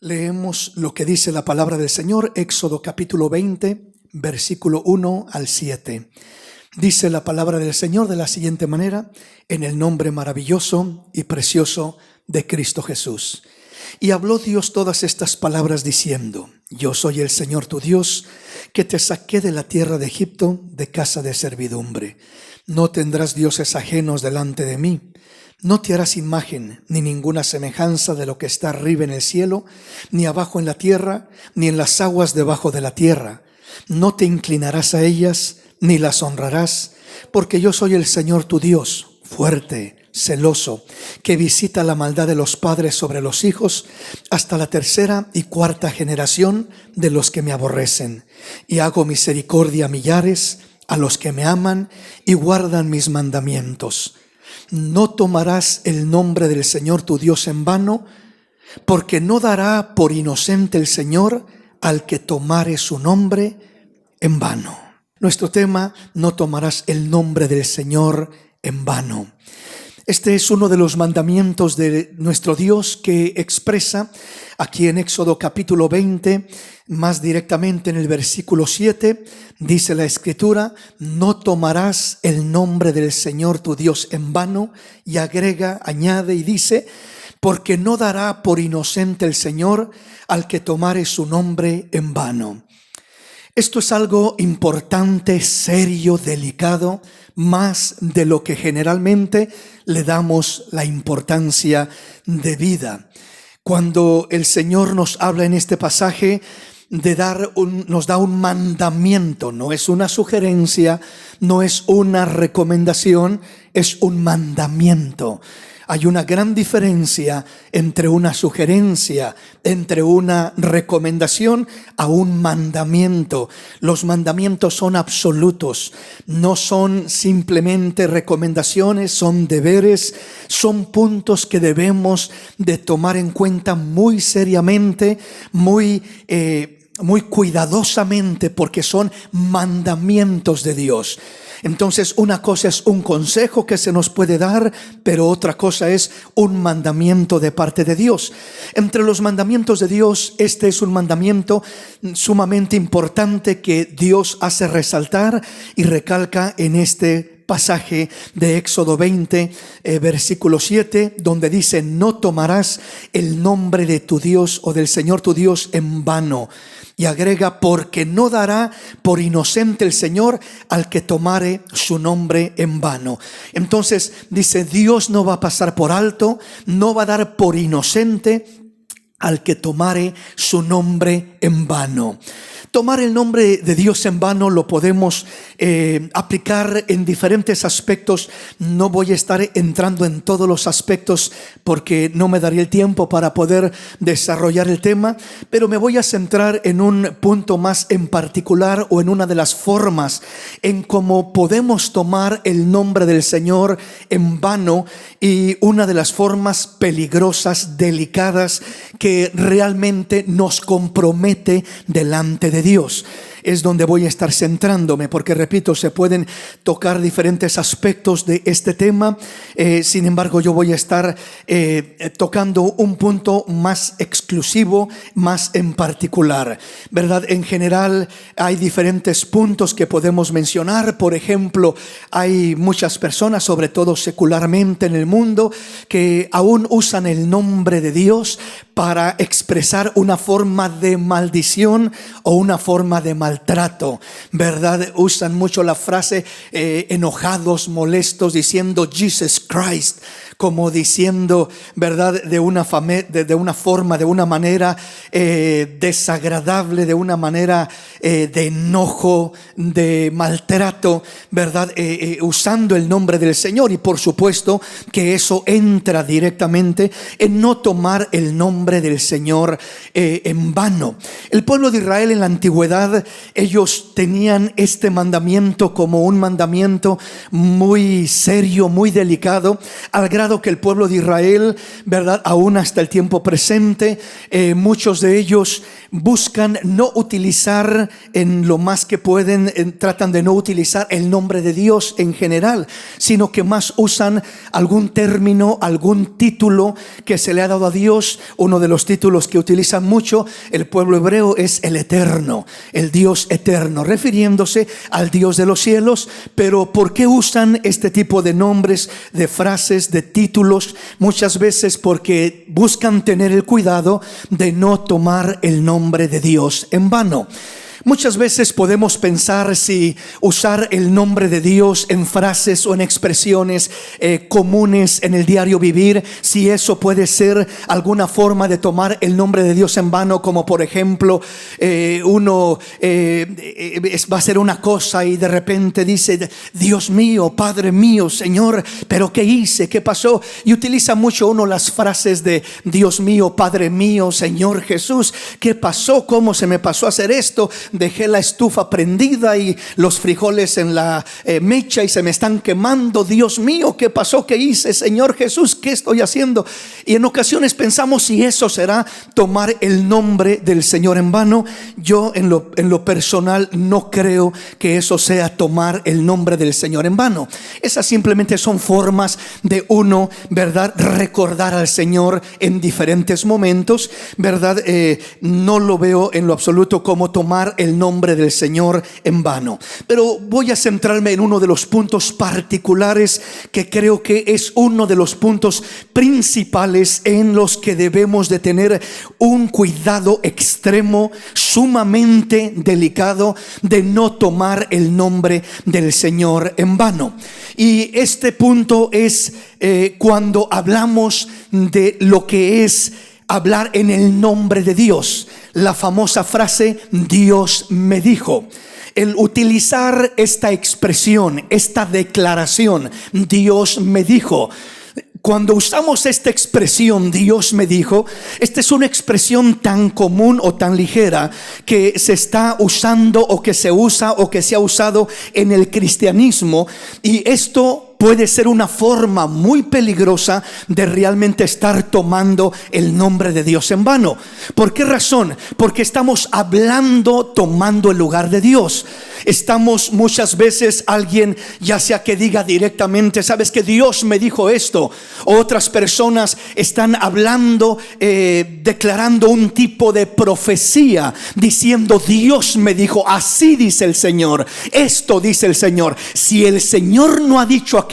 Leemos lo que dice la palabra del Señor, Éxodo capítulo 20, versículo 1 al 7. Dice la palabra del Señor de la siguiente manera: en el nombre maravilloso y precioso de Cristo Jesús. Y habló Dios todas estas palabras diciendo: yo soy el Señor tu Dios, que te saqué de la tierra de Egipto, de casa de servidumbre. No tendrás dioses ajenos delante de mí. No te harás imagen ni ninguna semejanza de lo que está arriba en el cielo, ni abajo en la tierra, ni en las aguas debajo de la tierra. No te inclinarás a ellas, ni las honrarás, porque yo soy el Señor tu Dios, fuerte, celoso, que visita la maldad de los padres sobre los hijos, hasta la tercera y cuarta generación de los que me aborrecen. Y hago misericordia a millares, a los que me aman y guardan mis mandamientos. No tomarás el nombre del Señor tu Dios en vano, porque no dará por inocente el Señor al que tomare su nombre en vano. Nuestro tema: no tomarás el nombre del Señor en vano. Este es uno de los mandamientos de nuestro Dios que expresa aquí en Éxodo capítulo 20, más directamente en el versículo 7, dice la Escritura: no tomarás el nombre del Señor tu Dios en vano, y agrega, añade y dice: porque no dará por inocente el Señor al que tomare su nombre en vano. Esto es algo importante, serio, delicado, más de lo que generalmente le damos la importancia debida. Cuando el Señor nos habla en este pasaje nos da un mandamiento, no es una sugerencia, no es una recomendación, es un mandamiento. Hay una gran diferencia entre una sugerencia, entre una recomendación a un mandamiento. Los mandamientos son absolutos, no son simplemente recomendaciones, son deberes, son puntos que debemos de tomar en cuenta muy seriamente, muy cuidadosamente, porque son mandamientos de Dios. Entonces, una cosa es un consejo que se nos puede dar, pero otra cosa es un mandamiento de parte de Dios. Entre los mandamientos de Dios, este es un mandamiento sumamente importante que Dios hace resaltar y recalca en este pasaje de Éxodo 20, versículo 7, donde dice: no tomarás el nombre de tu Dios o del Señor tu Dios en vano. Y agrega: porque no dará por inocente el Señor al que tomare su nombre en vano. Entonces dice, Dios no va a pasar por alto, no va a dar por inocente al que tomare su nombre en vano. Tomar el nombre de Dios en vano lo podemos aplicar en diferentes aspectos. No voy a estar entrando en todos los aspectos porque no me daría el tiempo para poder desarrollar el tema, pero me voy a centrar en un punto más en particular, o en una de las formas en cómo podemos tomar el nombre del Señor en vano, y una de las formas peligrosas, delicadas, que realmente nos compromete delante de Dios. Es donde voy a estar centrándome, porque repito, se pueden tocar diferentes aspectos de este tema. Sin embargo, yo voy a estar tocando un punto más exclusivo, más en particular, ¿verdad? En general hay diferentes puntos que podemos mencionar. Por ejemplo, hay muchas personas, sobre todo secularmente en el mundo, que aún usan el nombre de Dios para expresar una forma de maldición o una forma de maltrato, ¿verdad? Usan mucho la frase enojados, molestos, diciendo Jesus Christ, como diciendo, ¿verdad? De una forma, de una manera desagradable, de una manera de enojo, de maltrato, ¿verdad? Usando el nombre del Señor. Y por supuesto que eso entra directamente en no tomar el nombre del Señor en vano. El pueblo de Israel en la antigüedad ellos tenían este mandamiento como un mandamiento muy serio, muy delicado, al grado que el pueblo de Israel, ¿verdad?, aún hasta el tiempo presente, muchos de ellos buscan no utilizar en lo más que pueden, tratan de no utilizar el nombre de Dios en general, sino que más usan algún término, algún título que se le ha dado a Dios. Uno de los títulos que utilizan mucho el pueblo hebreo es el Eterno, el Dios eterno, refiriéndose al Dios de los cielos. Pero ¿por qué usan este tipo de nombres, de frases, de títulos? Muchas veces porque buscan tener el cuidado de no tomar el nombre de Dios en vano. Muchas veces podemos pensar si usar el nombre de Dios en frases o en expresiones comunes en el diario vivir, si eso puede ser alguna forma de tomar el nombre de Dios en vano, como por ejemplo uno va a hacer una cosa y de repente dice: Dios mío, Padre mío, Señor, pero ¿qué hice? ¿Qué pasó? Y utiliza mucho uno las frases de Dios mío, Padre mío, Señor Jesús, ¿qué pasó? ¿Cómo se me pasó a hacer esto? Dejé la estufa prendida y los frijoles en la mecha y se me están quemando. Dios mío, ¿qué pasó? ¿Qué hice? Señor Jesús, ¿qué estoy haciendo? Y en ocasiones pensamos si eso será tomar el nombre del Señor en vano. Yo en lo personal no creo que eso sea tomar el nombre del Señor en vano. Esas simplemente son formas de uno, ¿verdad?, recordar al Señor en diferentes momentos, ¿verdad? No lo veo en lo absoluto como tomar el nombre del Señor en vano. Pero voy a centrarme en uno de los puntos particulares que creo que es uno de los puntos principales en los que debemos de tener un cuidado extremo, sumamente delicado, de no tomar el nombre del Señor en vano. Y este punto es cuando hablamos de lo que es hablar en el nombre de Dios. La famosa frase Dios me dijo. El utilizar esta expresión, esta declaración, Dios me dijo. Cuando usamos esta expresión, Dios me dijo, esta es una expresión tan común o tan ligera que se está usando o que se usa o que se ha usado en el cristianismo, y esto puede ser una forma muy peligrosa de realmente estar tomando el nombre de Dios en vano. ¿Por qué razón? Porque estamos hablando, tomando el lugar de Dios. Estamos muchas veces, alguien ya sea que diga directamente: sabes que Dios me dijo esto. Otras personas están hablando, declarando un tipo de profecía, diciendo: Dios me dijo, así dice el Señor, esto dice el Señor. Si el Señor no ha dicho aquello,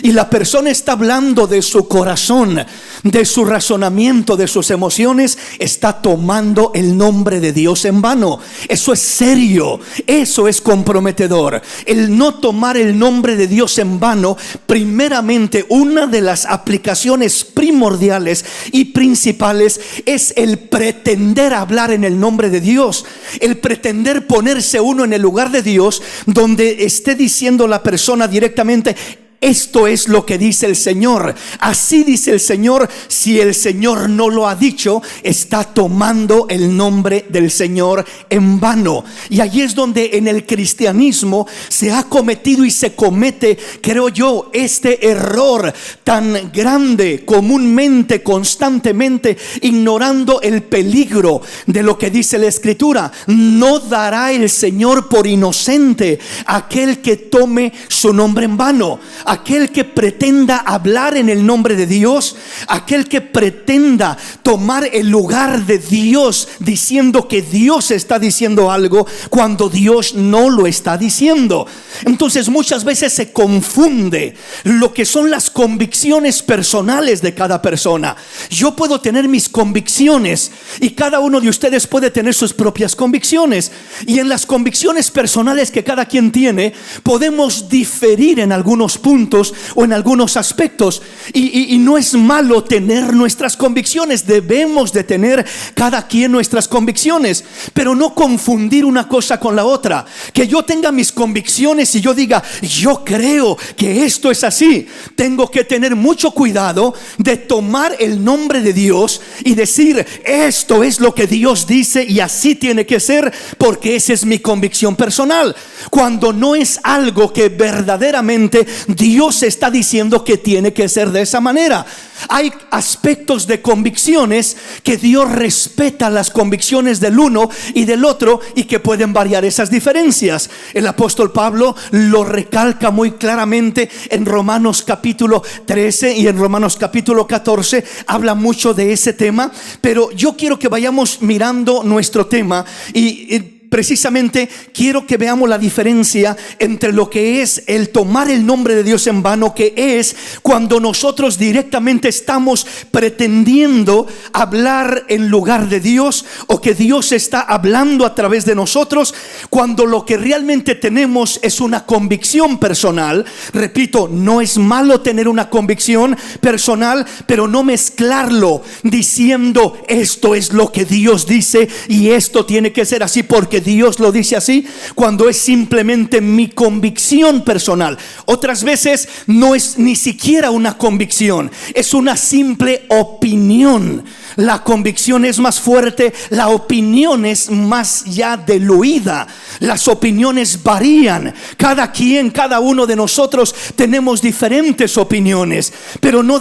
y la persona está hablando de su corazón, de su razonamiento, de sus emociones, está tomando el nombre de Dios en vano. Eso es serio, eso es comprometedor. El no tomar el nombre de Dios en vano, primeramente, una de las aplicaciones primordiales y principales es el pretender hablar en el nombre de Dios, el pretender ponerse uno en el lugar de Dios, donde esté diciendo la persona directamente: esto es lo que dice el Señor, así dice el Señor. Si el Señor no lo ha dicho, está tomando el nombre del Señor en vano. Y allí es donde en el cristianismo se ha cometido y se comete, creo yo, este error tan grande, comúnmente, constantemente, ignorando el peligro de lo que dice la Escritura. No dará el Señor por inocente aquel que tome su nombre en vano. Aquel que pretenda hablar en el nombre de Dios, aquel que pretenda tomar el lugar de Dios diciendo que Dios está diciendo algo cuando Dios no lo está diciendo. Entonces muchas veces se confunde lo que son las convicciones personales de cada persona. Yo puedo tener mis convicciones y cada uno de ustedes puede tener sus propias convicciones, y en las convicciones personales que cada quien tiene podemos diferir en algunos puntos. puntos o en algunos aspectos. Y no es malo tener nuestras convicciones. Debemos de tener cada quien nuestras convicciones, pero no confundir una cosa con la otra. Que yo tenga mis convicciones y yo diga, yo creo que esto es así. Tengo que tener mucho cuidado de tomar el nombre de Dios y decir, esto es lo que Dios dice y así tiene que ser, porque esa es mi convicción personal, cuando no es algo que verdaderamente Dios está diciendo que tiene que ser de esa manera. Hay aspectos de convicciones que Dios respeta las convicciones del uno y del otro, y que pueden variar esas diferencias. El apóstol Pablo lo recalca muy claramente en Romanos capítulo 13 y en Romanos capítulo 14. Habla mucho de ese tema, pero yo quiero que vayamos mirando nuestro tema y precisamente quiero que veamos la diferencia entre lo que es el tomar el nombre de Dios en vano, que es cuando nosotros directamente estamos pretendiendo hablar en lugar de Dios, o que Dios está hablando a través de nosotros, cuando lo que realmente tenemos es una convicción personal. Repito, no es malo tener una convicción personal, pero no mezclarlo diciendo esto es lo que Dios dice y esto tiene que ser así porque Dios lo dice así, cuando es simplemente mi convicción personal. Otras veces no es ni siquiera una convicción, es una simple opinión. La convicción es más fuerte, la opinión es más ya diluida. Las opiniones varían. Cada uno de nosotros tenemos diferentes opiniones, pero no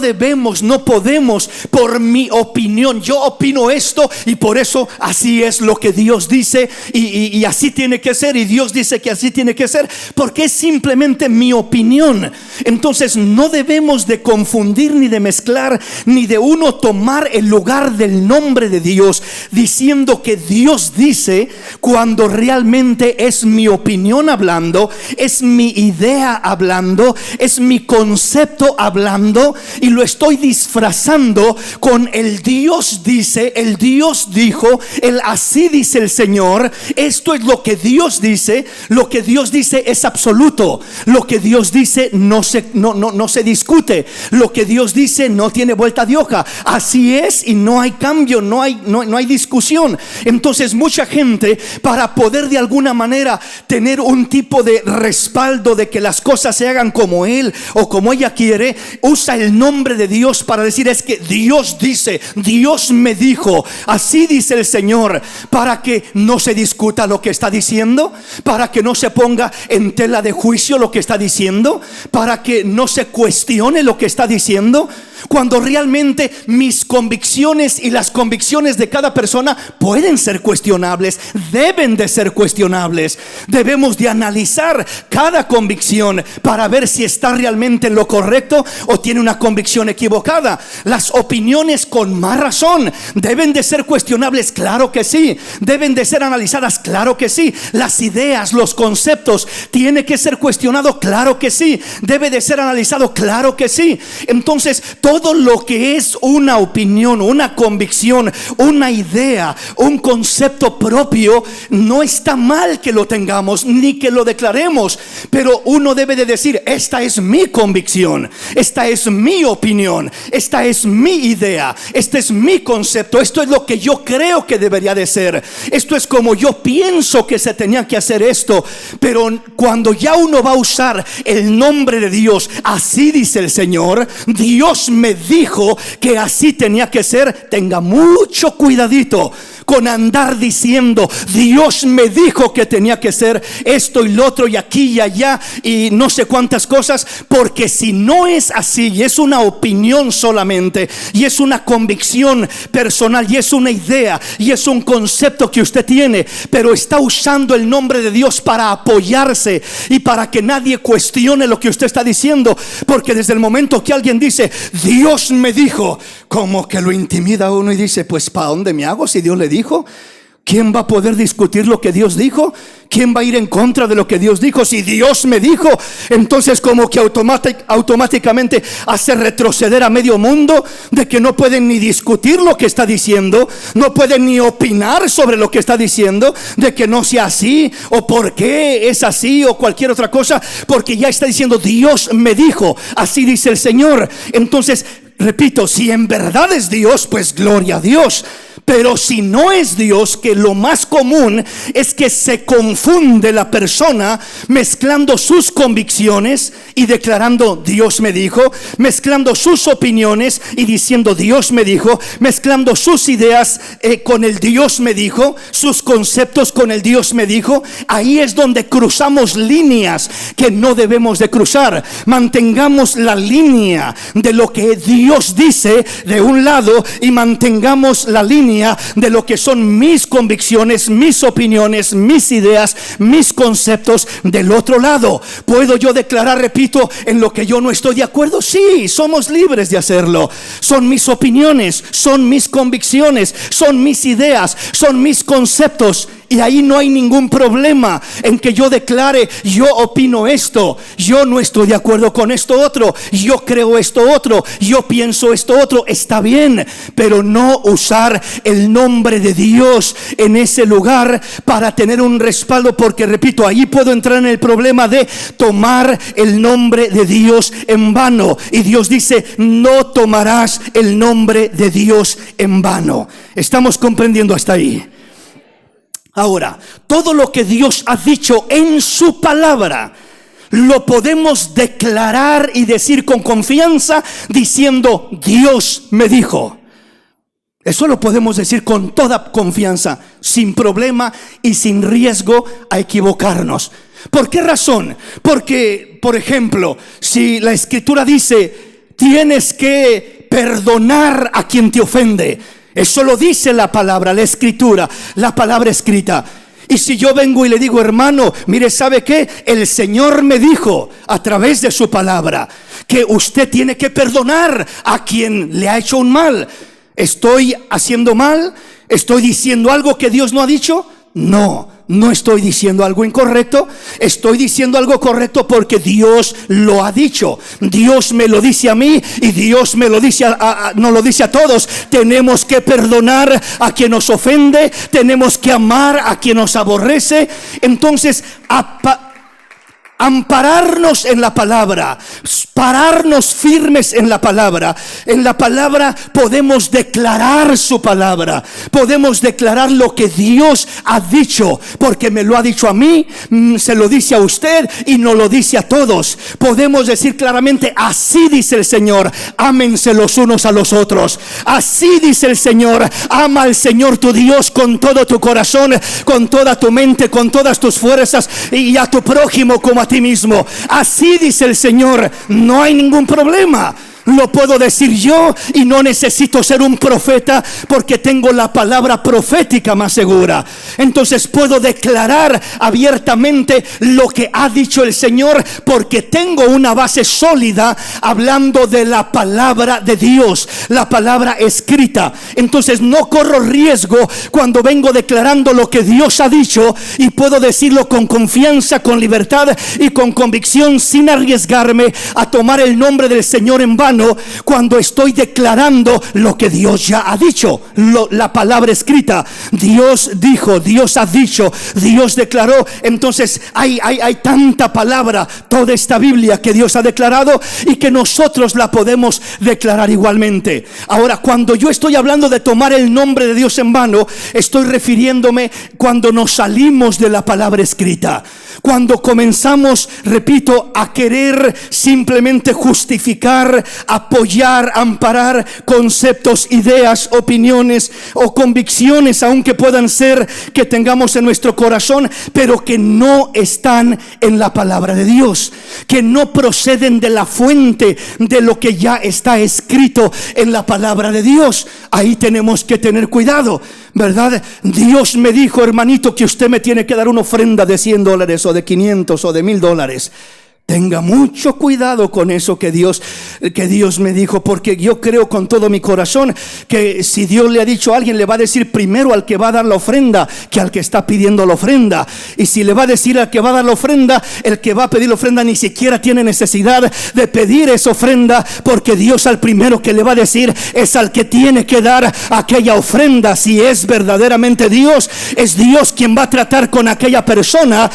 podemos por mi opinión, yo opino esto y por eso así es lo que Dios dice y así tiene que ser, y Dios dice que así tiene que ser, porque es simplemente mi opinión. Entonces no debemos de confundir, ni de mezclar, ni de uno tomar el lugar del nombre de Dios diciendo que Dios dice, cuando realmente es mi opinión hablando, es mi idea hablando, es mi concepto hablando, y lo estoy disfrazando con el Dios dice, el Dios dijo, el así dice el Señor. Esto es lo que Dios dice. Lo que Dios dice es absoluto. Lo que Dios dice no se discute. Lo que Dios dice no tiene vuelta de hoja. Así es, y no hay cambio, no hay discusión. Entonces mucha gente, para poder de alguna manera tener un tipo de respaldo de que las cosas se hagan como él o como ella quiere, usa el nombre de Dios para decir, es que Dios dice, Dios me dijo, así dice el Señor, para que no se discuta lo que está diciendo, para que no se ponga en tela de juicio lo que está diciendo, para que no se cuestione lo que está diciendo, cuando realmente mis convicciones y las convicciones de cada persona pueden ser cuestionables, deben de ser cuestionables. Debemos de analizar cada convicción para ver si está realmente en lo correcto o tiene una convicción equivocada. Las opiniones, con más razón, deben de ser cuestionables, claro que sí. Deben de ser analizadas, claro que sí. Las ideas, los conceptos, tiene que ser cuestionado, claro que sí. Debe de ser analizado, claro que sí. Entonces, todo lo que es una opinión, una convicción, una idea, un concepto propio, no está mal que lo tengamos ni que lo declaremos, pero uno debe de decir, esta es mi convicción, esta es mi opinión, esta es mi idea, este es mi concepto, esto es lo que yo creo que debería de ser, esto es como yo pienso que se tenía que hacer esto. Pero cuando ya uno va a usar el nombre de Dios, así dice el Señor, Dios me dijo que así tenía que ser, tenga mucho cuidadito con andar diciendo, Dios me dijo que tenía que ser esto y lo otro y aquí y allá y no sé cuántas cosas, porque si no es así y es una opinión solamente y es una convicción personal y es una idea y es un concepto que usted tiene, pero está usando el nombre de Dios para apoyarse y para que nadie cuestione lo que usted está diciendo, porque desde el momento que alguien dice, Dios me dijo, como que lo intimida a uno y dice, pues ¿para dónde me hago si Dios le dijo? ¿Quién va a poder discutir lo que Dios dijo? ¿Quién va a ir en contra de lo que Dios dijo? Si Dios me dijo, entonces como que automáticamente hace retroceder a medio mundo, de que no pueden ni discutir lo que está diciendo, no pueden ni opinar sobre lo que está diciendo, de que no sea así, o por qué es así, o cualquier otra cosa, porque ya está diciendo, Dios me dijo, así dice el Señor. Entonces, repito, si en verdad es Dios, pues gloria a Dios. Pero si no es Dios, que lo más común es que se confunde la persona mezclando sus convicciones y declarando Dios me dijo, mezclando sus opiniones y diciendo Dios me dijo, mezclando sus ideas con el Dios me dijo, sus conceptos con el Dios me dijo. Ahí es donde cruzamos líneas que no debemos de cruzar. Mantengamos la línea de lo que Dios dice de un lado y mantengamos la línea de lo que son mis convicciones, mis opiniones, mis ideas, mis conceptos del otro lado. ¿Puedo yo declarar, repito, en lo que yo no estoy de acuerdo? Sí, somos libres de hacerlo. Son mis opiniones, son mis convicciones, son mis ideas, son mis conceptos. Y ahí no hay ningún problema en que yo declare, yo opino esto, yo no estoy de acuerdo con esto otro, yo creo esto otro, yo pienso esto otro. Está bien, pero no usar el nombre de Dios en ese lugar para tener un respaldo, porque repito, ahí puedo entrar en el problema de tomar el nombre de Dios en vano. Y Dios dice, no tomarás el nombre de Dios en vano. ¿Estamos comprendiendo hasta ahí? Ahora, todo lo que Dios ha dicho en su palabra lo podemos declarar y decir con confianza, diciendo Dios me dijo. Eso lo podemos decir con toda confianza, sin problema y sin riesgo a equivocarnos. ¿Por qué razón? Porque, por ejemplo, si la Escritura dice tienes que perdonar a quien te ofende, eso lo dice la palabra, la Escritura, la palabra escrita. Y si yo vengo y le digo, hermano, mire, ¿sabe qué? El Señor me dijo a través de su palabra que usted tiene que perdonar a quien le ha hecho un mal. ¿Estoy haciendo mal? ¿Estoy diciendo algo que Dios no ha dicho? No, no estoy diciendo algo incorrecto. Estoy diciendo algo correcto porque Dios lo ha dicho. Dios me lo dice a mí y Dios me lo dice nos lo dice a todos. Tenemos que perdonar a quien nos ofende, tenemos que amar a quien nos aborrece. Entonces, ampararnos en la palabra, pararnos firmes en la palabra. En la palabra podemos declarar su palabra, podemos declarar lo que Dios ha dicho, porque me lo ha dicho a mí, se lo dice a usted y nos lo dice a todos. Podemos decir claramente, así dice el Señor, ámense los unos a los otros. Así dice el Señor, ama al Señor tu Dios con todo tu corazón, con toda tu mente, con todas tus fuerzas, y a tu prójimo como a ti mismo. Así dice el Señor. No hay ningún problema. Lo puedo decir yo y no necesito ser un profeta, porque tengo la palabra profética más segura. Entonces puedo declarar abiertamente lo que ha dicho el Señor, porque tengo una base sólida hablando de la palabra de Dios, la palabra escrita. Entonces no corro riesgo cuando vengo declarando lo que Dios ha dicho, y puedo decirlo con confianza, con libertad y con convicción, sin arriesgarme a tomar el nombre del Señor en vano, cuando estoy declarando lo que Dios ya ha dicho, la palabra escrita. Dios dijo, Dios ha dicho, Dios declaró. Entonces hay tanta palabra, toda esta Biblia que Dios ha declarado, y que nosotros la podemos declarar igualmente. Ahora, cuando yo estoy hablando de tomar el nombre de Dios en vano, estoy refiriéndome cuando nos salimos de la palabra escrita, cuando comenzamos, repito, a querer simplemente justificar, apoyar, amparar conceptos, ideas, opiniones o convicciones, aunque puedan ser que tengamos en nuestro corazón, pero que no están en la palabra de Dios, que no proceden de la fuente de lo que ya está escrito en la palabra de Dios. Ahí tenemos que tener cuidado, ¿verdad? Dios me dijo, hermanito, que usted me tiene que dar una ofrenda de $100 o de 500 o de $1000. Tenga mucho cuidado con eso que Dios me dijo, porque yo creo con todo mi corazón que si Dios le ha dicho a alguien, le va a decir primero al que va a dar la ofrenda que al que está pidiendo la ofrenda. Y si le va a decir al que va a dar la ofrenda, el que va a pedir la ofrenda ni siquiera tiene necesidad de pedir esa ofrenda, porque Dios al primero que le va a decir es al que tiene que dar aquella ofrenda. Si es verdaderamente Dios, es Dios quien va a tratar con aquella persona.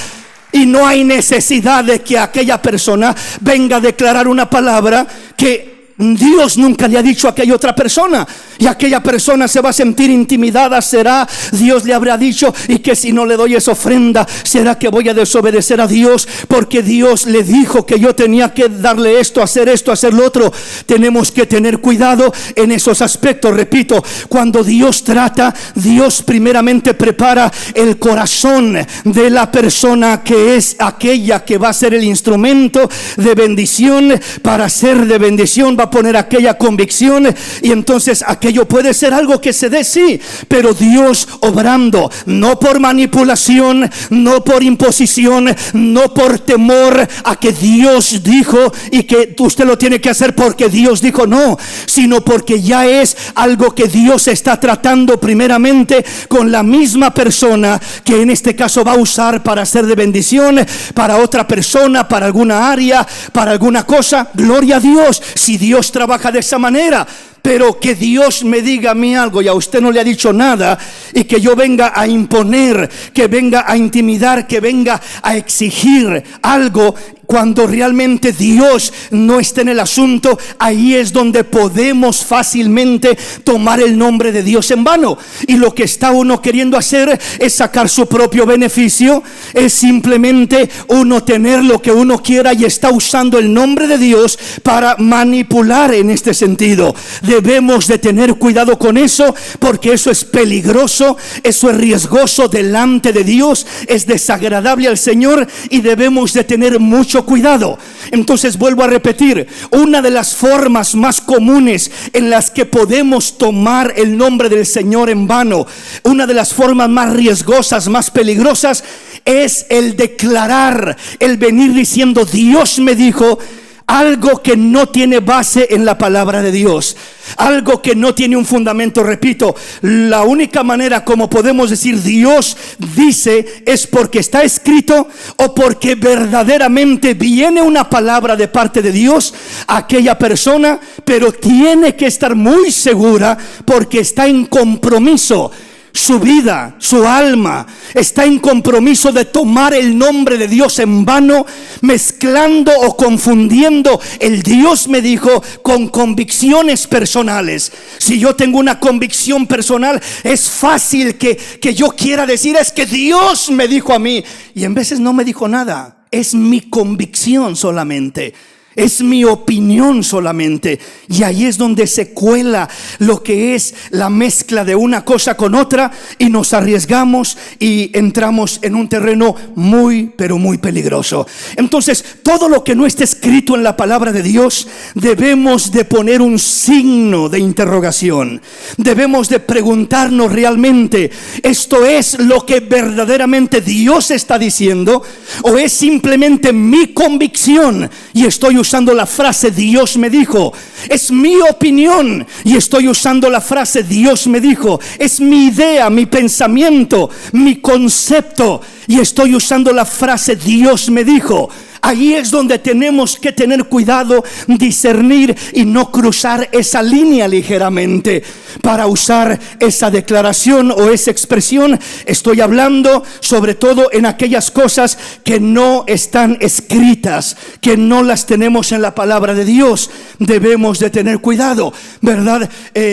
Y no hay necesidad de que aquella persona venga a declarar una palabra que Dios nunca le ha dicho a aquella otra persona. Y aquella persona se va a sentir intimidada. Será, Dios le habrá dicho, y que si no le doy esa ofrenda, será que voy a desobedecer a Dios, porque Dios le dijo que yo tenía que darle esto, hacer lo otro. Tenemos que tener cuidado en esos aspectos. Repito, cuando Dios trata, Dios primeramente prepara el corazón de la persona, que es aquella que va a ser el instrumento de bendición. Para ser de bendición va a poner aquella convicción, y entonces aquello puede ser algo que se dé, sí, pero Dios obrando, no por manipulación, no por imposición, no por temor a que Dios dijo y que usted lo tiene que hacer porque Dios dijo, no, sino porque ya es algo que Dios está tratando primeramente con la misma persona, que en este caso va a usar para ser de bendición para otra persona, para alguna área, para alguna cosa. Gloria a Dios si Dios trabaja de esa manera. Pero que Dios me diga a mí algo y a usted no le ha dicho nada, y que yo venga a imponer, que venga a intimidar, que venga a exigir algo, cuando realmente Dios no está en el asunto, ahí es donde podemos fácilmente tomar el nombre de Dios en vano. Y lo que está uno queriendo hacer es sacar su propio beneficio, es simplemente uno tener lo que uno quiera, y está usando el nombre de Dios para manipular en este sentido. Debemos de tener cuidado con eso, porque eso es peligroso, eso es riesgoso delante de Dios, es desagradable al Señor, y debemos de tener mucho cuidado. Entonces vuelvo a repetir, una de las formas más comunes en las que podemos tomar el nombre del Señor en vano, una de las formas más riesgosas, más peligrosas, es el declarar, el venir diciendo Dios me dijo, algo que no tiene base en la palabra de Dios, algo que no tiene un fundamento. Repito, la única manera como podemos decir Dios dice es porque está escrito, o porque verdaderamente viene una palabra de parte de Dios a aquella persona, pero tiene que estar muy segura porque está en compromiso. Su vida, su alma está en compromiso de tomar el nombre de Dios en vano, mezclando o confundiendo el Dios me dijo con convicciones personales. Si yo tengo una convicción personal, es fácil que yo quiera decir es que Dios me dijo a mí, y en veces no me dijo nada. Es mi convicción solamente, es mi opinión solamente. Y ahí es donde se cuela lo que es la mezcla de una cosa con otra, y nos arriesgamos y entramos en un terreno muy, pero muy peligroso. Entonces, todo lo que no esté escrito en la palabra de Dios, debemos de poner un signo de interrogación. Debemos de preguntarnos realmente, ¿esto es lo que verdaderamente Dios está diciendo? ¿O es simplemente mi convicción y estoy usando la frase Dios me dijo? Es mi opinión y estoy usando la frase Dios me dijo. Es mi idea, mi pensamiento, mi concepto, y estoy usando la frase Dios me dijo. Ahí es donde tenemos que tener cuidado, discernir y no cruzar esa línea ligeramente para usar esa declaración o esa expresión. Estoy hablando sobre todo en aquellas cosas que no están escritas, que no las tenemos en la palabra de Dios. Debemos de tener cuidado, ¿verdad?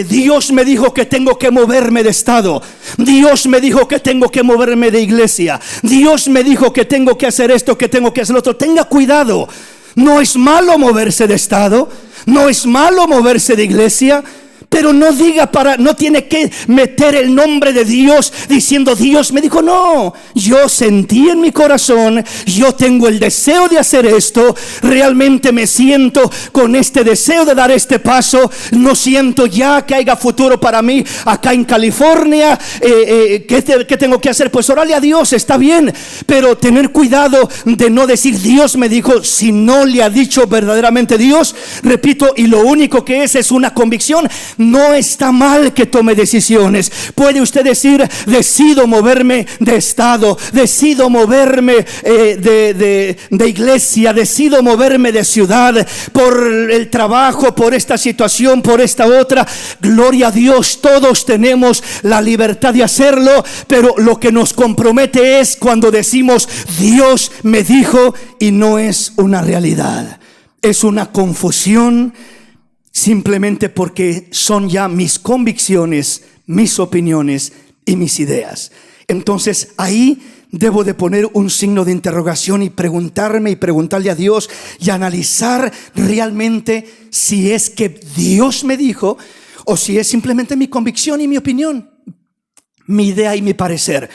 Dios me dijo que tengo que moverme de estado. Dios me dijo que tengo que moverme de iglesia. Dios me dijo que tengo que hacer esto, que tengo que hacer lo otro. Tenga cuidado, no es malo moverse de estado, no es malo moverse de iglesia, Pero no tiene que meter el nombre de Dios diciendo Dios me dijo. No, yo sentí en mi corazón, yo tengo el deseo de hacer esto, realmente me siento con este deseo de dar este paso, no siento ya que haya futuro para mí acá en California. ¿Qué tengo que hacer? Pues orarle a Dios, está bien, pero tener cuidado de no decir Dios me dijo si no le ha dicho verdaderamente Dios. Repito, y lo único que es una convicción. No está mal que tome decisiones. Puede usted decir decido moverme de estado, decido moverme de iglesia, decido moverme de ciudad por el trabajo, por esta situación, por esta otra. Gloria a Dios, todos tenemos la libertad de hacerlo, pero lo que nos compromete es cuando decimos Dios me dijo y no es una realidad, es una confusión. Simplemente porque son ya mis convicciones, mis opiniones y mis ideas. Entonces ahí debo de poner un signo de interrogación y preguntarme y preguntarle a Dios y analizar realmente si es que Dios me dijo o si es simplemente mi convicción y mi opinión, mi idea y mi parecer.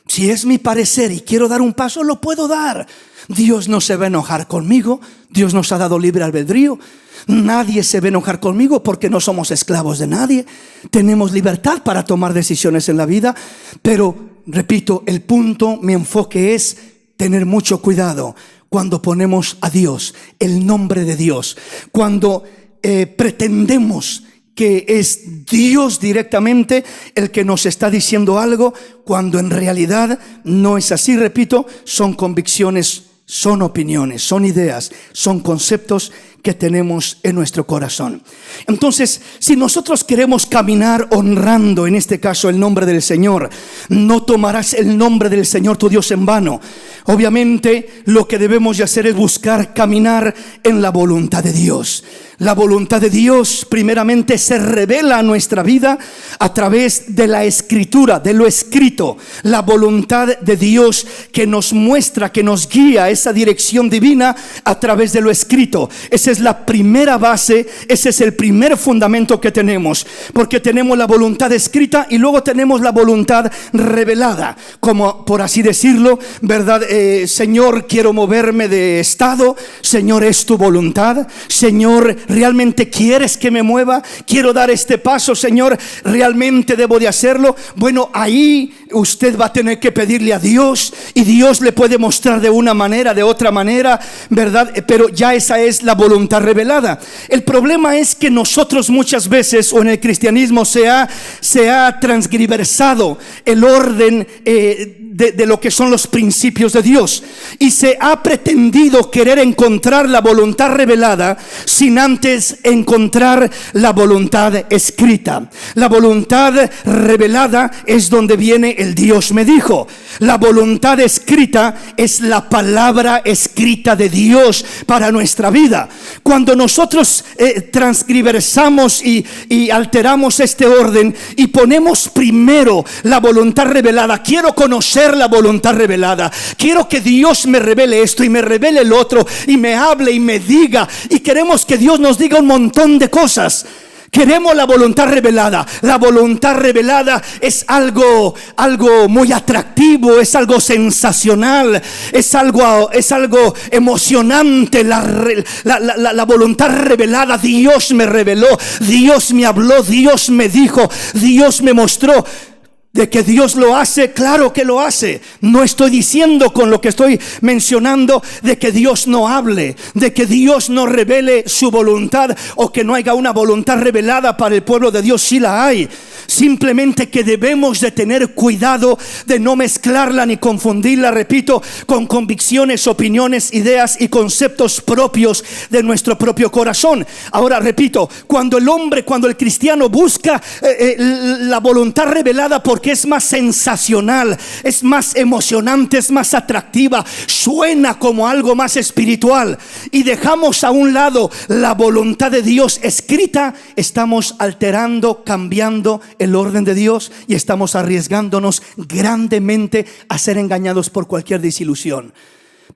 Si es mi parecer y quiero dar un paso, lo puedo dar. Dios no se va a enojar conmigo. Dios nos ha dado libre albedrío. Nadie se va a enojar conmigo porque no somos esclavos de nadie. Tenemos libertad para tomar decisiones en la vida. Pero, repito, el punto, mi enfoque es tener mucho cuidado cuando ponemos a Dios, el nombre de Dios. Cuando pretendemos que es Dios directamente el que nos está diciendo algo, cuando en realidad no es así. Repito, son convicciones, son opiniones, son ideas, son conceptos que tenemos en nuestro corazón. Entonces, si nosotros queremos caminar honrando, en este caso, el nombre del Señor, no tomarás el nombre del Señor tu Dios en vano. Obviamente, lo que debemos de hacer es buscar caminar en la voluntad de Dios. La voluntad de Dios primeramente se revela a nuestra vida a través de la escritura, de lo escrito. La voluntad de Dios que nos muestra, que nos guía esa dirección divina a través de lo escrito. Esa es la primera base, ese es el primer fundamento que tenemos. Porque tenemos la voluntad escrita y luego tenemos la voluntad revelada. Como por así decirlo, ¿verdad? Señor, quiero moverme de estado. Señor, es tu voluntad. Señor, ¿realmente quieres que me mueva? Quiero dar este paso, Señor, ¿realmente debo de hacerlo? Bueno, ahí usted va a tener que pedirle a Dios y Dios le puede mostrar de una manera, de otra manera, ¿verdad? Pero ya esa es la voluntad revelada. El problema es que nosotros muchas veces, o en el cristianismo, se ha transgiversado el orden de lo que son los principios de Dios, y se ha pretendido querer encontrar la voluntad revelada sin antes encontrar la voluntad escrita. La voluntad revelada es donde viene el Dios me dijo. La voluntad escrita es la palabra escrita de Dios para nuestra vida. Cuando nosotros transgiversamos y alteramos este orden y ponemos primero la voluntad revelada, quiero conocer la voluntad revelada, quiero que Dios me revele esto y me revele el otro y me hable y me diga, y queremos que Dios nos diga un montón de cosas. Queremos la voluntad revelada. La voluntad revelada es algo muy atractivo, es algo sensacional, es algo emocionante. La voluntad revelada, Dios me reveló, Dios me habló, Dios me dijo, Dios me mostró. De que Dios lo hace, claro que lo hace. No estoy diciendo con lo que estoy mencionando de que Dios no hable, de que Dios no revele su voluntad, o que no haya una voluntad revelada para el pueblo de Dios. Sí la hay. Simplemente que debemos de tener cuidado de no mezclarla ni confundirla, repito, con convicciones, opiniones, ideas y conceptos propios de nuestro propio corazón. Ahora repito, cuando el cristiano busca la voluntad revelada porque es más sensacional, es más emocionante, es más atractiva, suena como algo más espiritual, y dejamos a un lado la voluntad de Dios escrita, estamos alterando, cambiando el orden de Dios y estamos arriesgándonos grandemente a ser engañados por cualquier desilusión.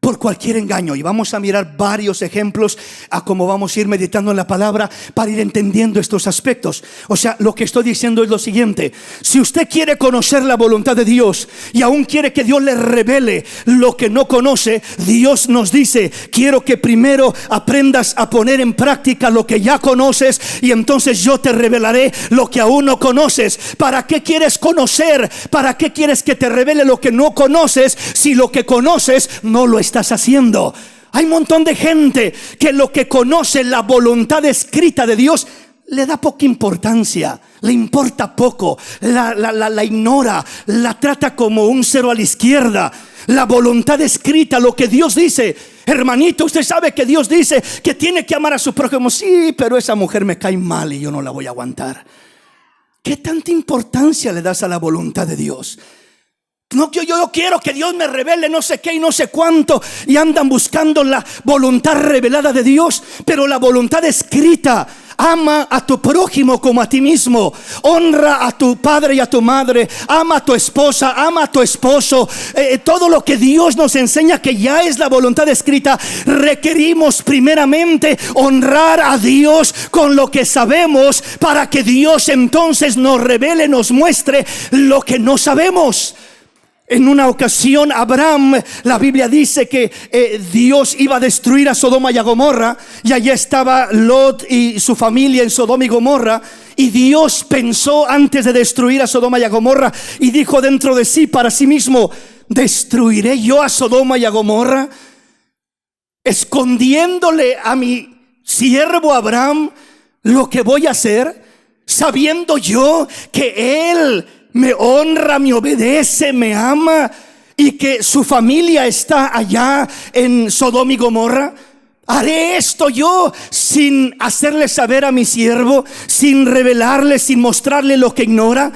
por cualquier engaño. Y vamos a mirar varios ejemplos a cómo vamos a ir meditando en la palabra para ir entendiendo estos aspectos. O sea, lo que estoy diciendo es lo siguiente: si usted quiere conocer la voluntad de Dios y aún quiere que Dios le revele lo que no conoce, Dios nos dice: quiero que primero aprendas a poner en práctica lo que ya conoces, y entonces yo te revelaré lo que aún no conoces. ¿Para qué quieres conocer? ¿Para qué quieres que te revele lo que no conoces si lo que conoces no lo estás haciendo? Hay un montón de gente que lo que conoce, la voluntad escrita de Dios, le da poca importancia, le importa poco, la ignora, la trata como un cero a la izquierda. La voluntad escrita, lo que Dios dice. Hermanito, usted sabe que Dios dice que tiene que amar a su prójimo. Sí, pero esa mujer me cae mal y yo no la voy a aguantar. ¿Qué tanta importancia le das a la voluntad de Dios? No, yo quiero que Dios me revele no sé qué y no sé cuánto, y andan buscando la voluntad revelada de Dios. Pero la voluntad escrita: ama a tu prójimo como a ti mismo, honra a tu padre y a tu madre, ama a tu esposa, ama a tu esposo. Todo lo que Dios nos enseña, que ya es la voluntad escrita. Requerimos primeramente honrar a Dios con lo que sabemos, para que Dios entonces nos revele, nos muestre lo que no sabemos. En una ocasión, Abraham, la Biblia dice que Dios iba a destruir a Sodoma y a Gomorra, y allí estaba Lot y su familia en Sodoma y Gomorra. Y Dios pensó antes de destruir a Sodoma y a Gomorra, y dijo dentro de sí, para sí mismo: ¿destruiré yo a Sodoma y a Gomorra, escondiéndole a mi siervo Abraham lo que voy a hacer, sabiendo yo que él me honra, me obedece, me ama, y que su familia está allá en Sodoma y Gomorra? ¿Haré esto yo sin hacerle saber a mi siervo, sin revelarle, sin mostrarle lo que ignora?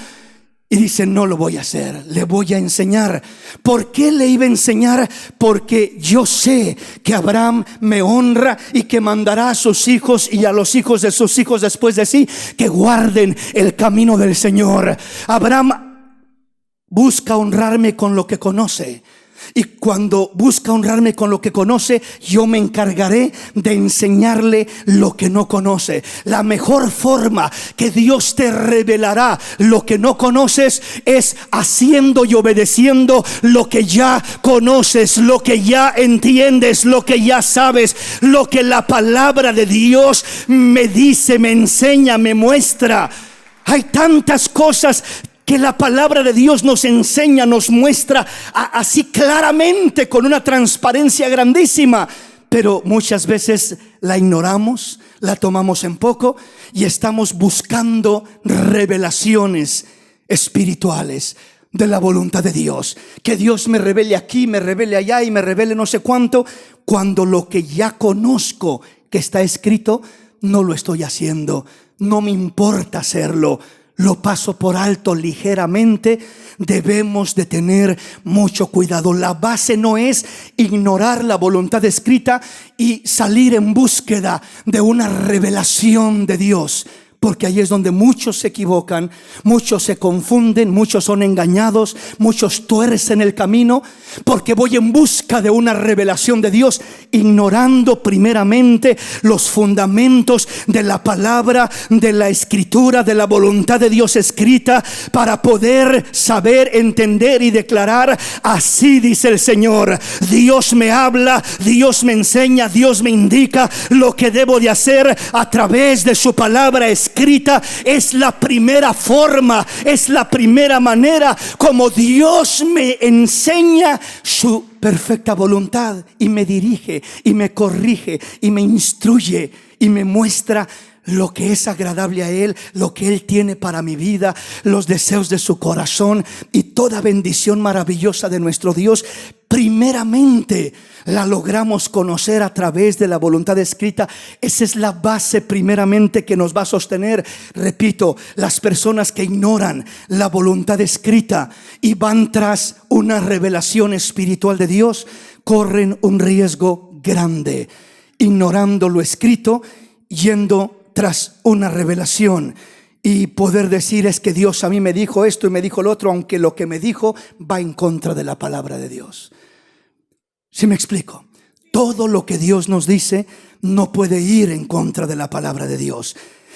Y dice: no lo voy a hacer, le voy a enseñar. ¿Por qué le iba a enseñar? Porque yo sé que Abraham me honra, y que mandará a sus hijos y a los hijos de sus hijos después de sí, que guarden el camino del Señor. Abraham busca honrarme con lo que conoce. Y cuando busca honrarme con lo que conoce, yo me encargaré de enseñarle lo que no conoce. La mejor forma que Dios te revelará lo que no conoces es haciendo y obedeciendo lo que ya conoces, lo que ya entiendes, lo que ya sabes, lo que la palabra de Dios me dice, me enseña, me muestra. Hay tantas cosas que la palabra de Dios nos enseña, nos muestra así claramente, con una transparencia grandísima, pero muchas veces la ignoramos, la tomamos en poco, y estamos buscando revelaciones espirituales de la voluntad de Dios. Que Dios me revele aquí, me revele allá y me revele no sé cuánto, cuando lo que ya conozco que está escrito no lo estoy haciendo, no me importa hacerlo, lo paso por alto ligeramente. Debemos de tener mucho cuidado. La base no es ignorar la voluntad escrita y salir en búsqueda de una revelación de Dios, porque ahí es donde muchos se equivocan, muchos se confunden, muchos son engañados, muchos tuercen el camino, porque voy en busca de una revelación de Dios, ignorando primeramente los fundamentos de la palabra, de la escritura, de la voluntad de Dios escrita, para poder saber, entender y declarar: así dice el Señor. Dios me habla, Dios me enseña, Dios me indica lo que debo de hacer a través de su palabra escrita. Es la primera forma, es la primera manera como Dios me enseña su perfecta voluntad, y me dirige y me corrige y me instruye y me muestra lo que es agradable a Él, lo que Él tiene para mi vida, los deseos de su corazón y toda bendición maravillosa de nuestro Dios. Primeramente la logramos conocer a través de la voluntad escrita. Esa es la base primeramente que nos va a sostener. Repito, las personas que ignoran la voluntad escrita y van tras una revelación espiritual de Dios, corren un riesgo grande, ignorando lo escrito, yendo tras una revelación, y poder decir: es que Dios a mí me dijo esto y me dijo lo otro, aunque lo que me dijo va en contra de la palabra de Dios. ¿Sí me explico? Todo lo que Dios nos dice no puede ir en contra de la palabra de Dios.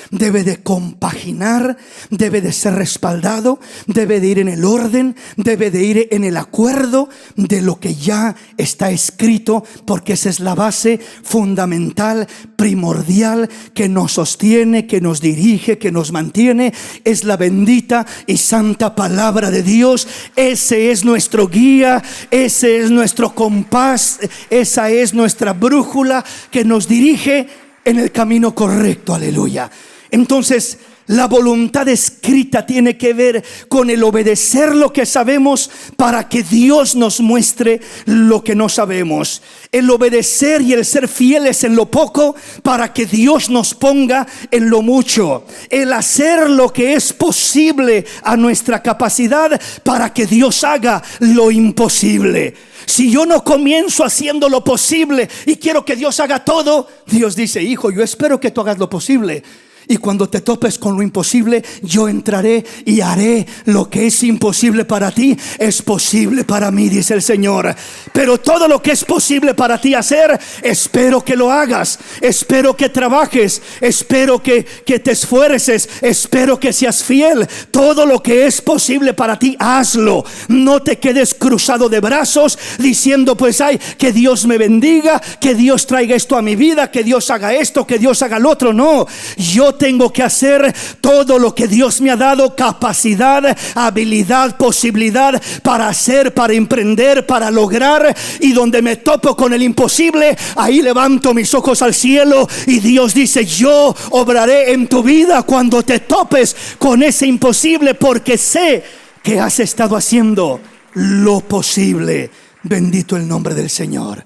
Debe de compaginar, debe de ser respaldado, debe de ir en el orden, debe de ir en el acuerdo de lo que ya está escrito, porque esa es la base fundamental, primordial, que nos sostiene, que nos dirige, que nos mantiene. Es la bendita y santa palabra de Dios. Ese es nuestro guía, ese es nuestro compás, esa es nuestra brújula que nos dirige en el camino correcto. Aleluya. Entonces, la voluntad escrita tiene que ver con el obedecer lo que sabemos para que Dios nos muestre lo que no sabemos. El obedecer y el ser fieles en lo poco para que Dios nos ponga en lo mucho. El hacer lo que es posible a nuestra capacidad para que Dios haga lo imposible. Si yo no comienzo haciendo lo posible y quiero que Dios haga todo, Dios dice: hijo, yo espero que tú hagas lo posible. Y cuando te topes con lo imposible, yo entraré y haré lo que es imposible para ti, es posible para mí, dice el Señor. Pero todo lo que es posible para ti hacer, espero que lo hagas, espero que trabajes, espero que te esfuerces, espero que seas fiel. Todo lo que es posible para ti, hazlo. No te quedes cruzado de brazos diciendo: pues ay, que Dios me bendiga, que Dios traiga esto a mi vida, que Dios haga esto, que Dios haga lo otro. No, yo tengo que hacer todo lo que Dios me ha dado, capacidad, habilidad, posibilidad para hacer, para emprender, para lograr. Y donde me topo con el imposible, ahí levanto mis ojos al cielo y Dios dice: yo obraré en tu vida cuando te topes con ese imposible, porque sé que has estado haciendo lo posible. Bendito el nombre del Señor.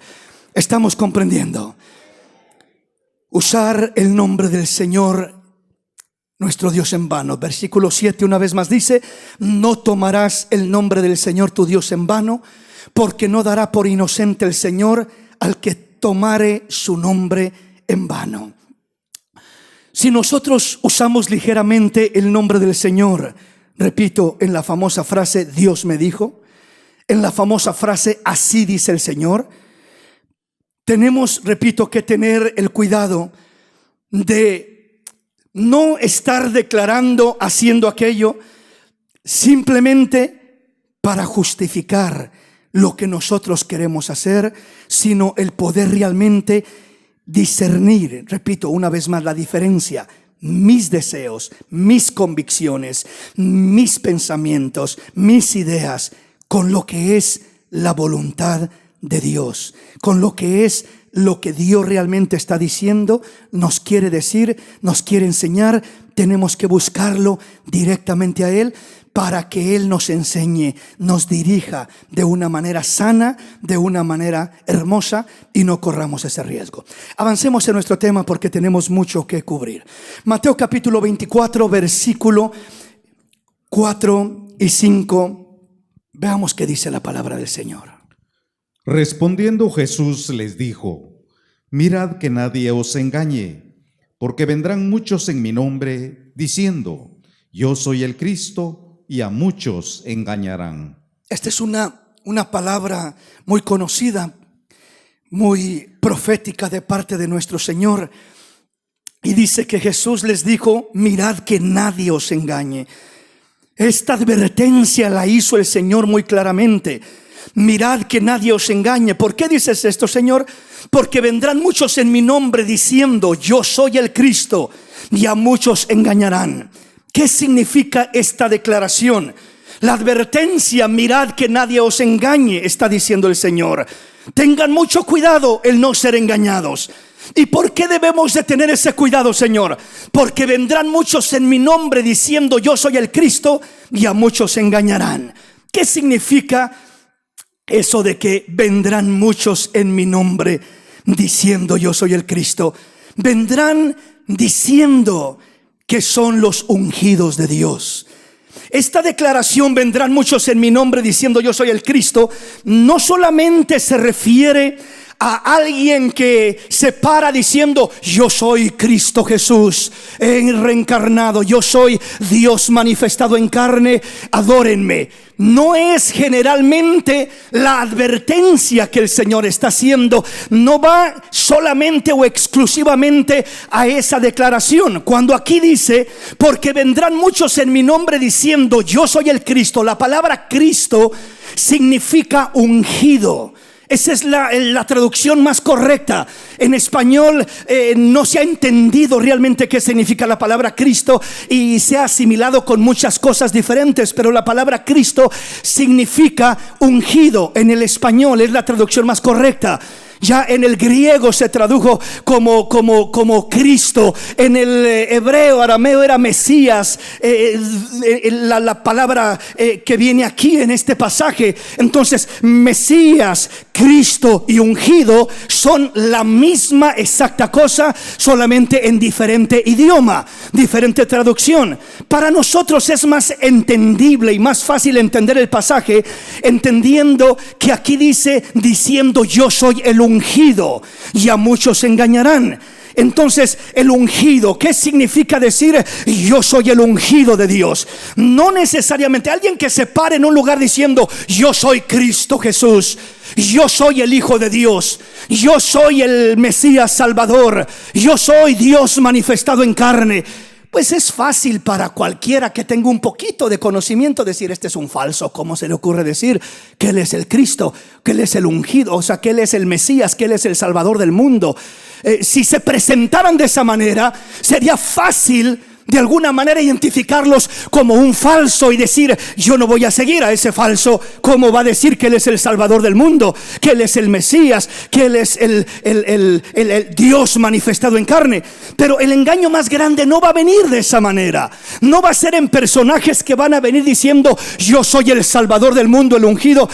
Estamos comprendiendo. Usar el nombre del Señor nuestro Dios en vano. Versículo 7 una vez más dice: no tomarás el nombre del Señor tu Dios en vano, porque no dará por inocente el Señor al que tomare su nombre en vano. Si nosotros usamos ligeramente el nombre del Señor, repito, en la famosa frase Dios me dijo, en la famosa frase así dice el Señor, tenemos, repito, que tener el cuidado de no estar declarando, haciendo aquello simplemente para justificar lo que nosotros queremos hacer, sino el poder realmente discernir, repito una vez más, la diferencia: mis deseos, mis convicciones, mis pensamientos, mis ideas, con lo que es la voluntad de Dios, con lo que es lo que Dios realmente está diciendo, nos quiere decir, nos quiere enseñar. Tenemos que buscarlo directamente a Él para que Él nos enseñe, nos dirija de una manera sana, de una manera hermosa, y no corramos ese riesgo. Avancemos en nuestro tema porque tenemos mucho que cubrir. Mateo capítulo 24, versículo 4 y 5. Veamos qué dice la palabra del Señor. Respondiendo Jesús les dijo: mirad que nadie os engañe, porque vendrán muchos en mi nombre diciendo: yo soy el Cristo, y a muchos engañarán. Esta es una palabra muy conocida, muy profética de parte de nuestro Señor. Y dice que Jesús les dijo: mirad que nadie os engañe. Esta advertencia la hizo el Señor muy claramente. Mirad que nadie os engañe. ¿Por qué dices esto, Señor? Porque vendrán muchos en mi nombre diciendo: yo soy el Cristo, y a muchos engañarán. ¿Qué significa esta declaración? La advertencia: mirad que nadie os engañe, está diciendo el Señor. Tengan mucho cuidado el no ser engañados. ¿Y por qué debemos de tener ese cuidado, Señor? Porque vendrán muchos en mi nombre diciendo: yo soy el Cristo, y a muchos engañarán. ¿Qué significa eso de que vendrán muchos en mi nombre diciendo: yo soy el Cristo? Vendrán diciendo que son los ungidos de Dios. Esta declaración: vendrán muchos en mi nombre diciendo yo soy el Cristo, no solamente se refiere a alguien que se para diciendo: yo soy Cristo Jesús reencarnado, yo soy Dios manifestado en carne, adórenme. No es generalmente la advertencia que el Señor está haciendo. No va solamente o exclusivamente a esa declaración. Cuando aquí dice: porque vendrán muchos en mi nombre diciendo yo soy el Cristo, la palabra Cristo significa ungido. Esa es la traducción más correcta. En español no se ha entendido realmente qué significa la palabra Cristo y se ha asimilado con muchas cosas diferentes, pero la palabra Cristo significa ungido. En el español es la traducción más correcta. Ya en el griego se tradujo como Cristo. En el hebreo, arameo era Mesías, la palabra que viene aquí en este pasaje. Entonces Mesías, Cristo y ungido son la misma exacta cosa, solamente en diferente idioma, diferente traducción. Para nosotros es más entendible y más fácil entender el pasaje entendiendo que aquí dice diciendo yo soy el ungido, y a muchos se engañarán. Entonces, el ungido, ¿qué significa decir yo soy el ungido de Dios? No necesariamente alguien que se pare en un lugar diciendo yo soy Cristo Jesús, yo soy el Hijo de Dios, yo soy el Mesías Salvador, yo soy Dios manifestado en carne. Pues es fácil para cualquiera que tenga un poquito de conocimiento decir: este es un falso. ¿Cómo se le ocurre decir que Él es el Cristo, que Él es el ungido, o sea, que Él es el Mesías, que Él es el Salvador del mundo? Si se presentaran de esa manera, sería fácil de alguna manera identificarlos como un falso y decir: yo no voy a seguir a ese falso. ¿Cómo va a decir que Él es el Salvador del mundo, que Él es el Mesías, que Él es el Dios manifestado en carne? Pero el engaño más grande no va a venir de esa manera. No va a ser en personajes que van a venir diciendo yo soy el Salvador del mundo, el ungido.